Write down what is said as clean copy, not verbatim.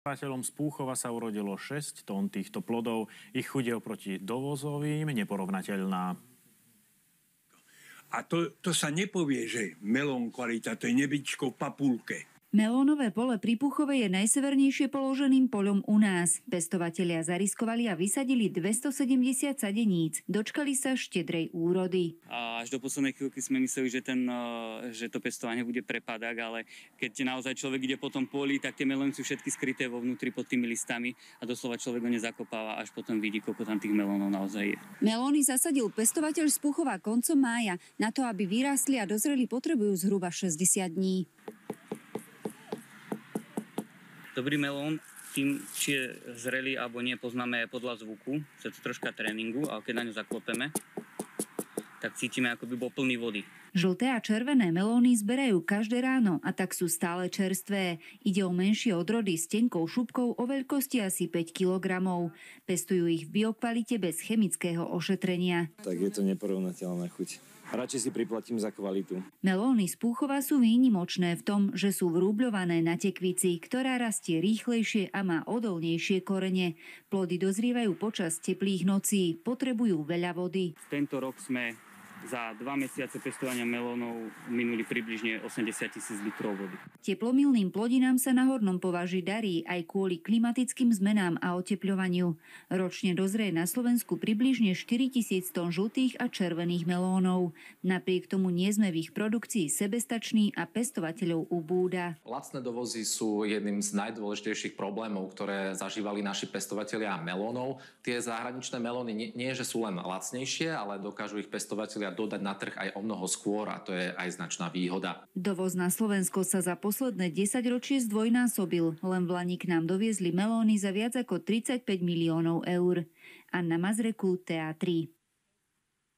Pestovateľom z Púchova sa urodilo 6 tón týchto plodov. Ich chuť je oproti dovozovým neporovnateľná. A to sa nepovie, že melón kvalita, to je nebičko v papulke. Melónové pole pri Púchove je najsevernejšie položeným poľom u nás. Pestovatelia zariskovali a vysadili 270 sadeníc. Dočkali sa štedrej úrody. A až do poslednej chvíľky sme mysleli, že to pestovanie bude prepadák, ale keď naozaj človek ide po tom poli, tak tie melóny sú všetky skryté vo vnútri pod tými listami a doslova človek ho nezakopáva, až potom vidí, koľko tam tých melónov naozaj je. Melóny zasadil pestovateľ z Púchova koncom mája. Na to, aby vyrástli a dozreli, potrebujú zhruba 60 dní. Dobrý melón, tým, či je zrelý alebo nie, poznáme aj podľa zvuku. Je to troška tréningu, ale keď na ňu zaklopeme, tak cítime, ako by bol plný vody. Žlté a červené melóny zberajú každé ráno a tak sú stále čerstvé. Ide o menšie odrody s tenkou šupkou o veľkosti asi 5 kg. Pestujú ich v biokvalite bez chemického ošetrenia. Tak je to neporovnateľná chuť. Radšej si priplatím za kvalitu. Melóny z Púchova sú výnimočné v tom, že sú vrúbľované na tekvici, ktorá rastie rýchlejšie a má odolnejšie korene. Plody dozrievajú počas teplých nocí, potrebujú veľa vody. Tento rok sme za 2 mesiace pestovania melónov minuli približne 80 000 litrov vody. Teplomilným plodinám sa na hornom považi darí aj kvôli klimatickým zmenám a otepľovaniu. Ročne dozrie na Slovensku približne 4000 tón žltých a červených melónov. Napriek tomu nie sme v ich produkcii sebestační a pestovateľov ubúda. Lacné dovozy sú jedným z najdôležitejších problémov, ktoré zažívali naši pestovatelia melónov. Tie zahraničné melóny nie že sú len lacnejšie, ale dokážu ich pestovatelia dodať na trh aj o mnoho skôr a to je aj značná výhoda. Dovoz na Slovensko sa za posledné 10 ročie zdvojnásobil. Len v lani k nám doviezli melóny za viac ako 35 miliónov eur. Anna Mazreku, TA3.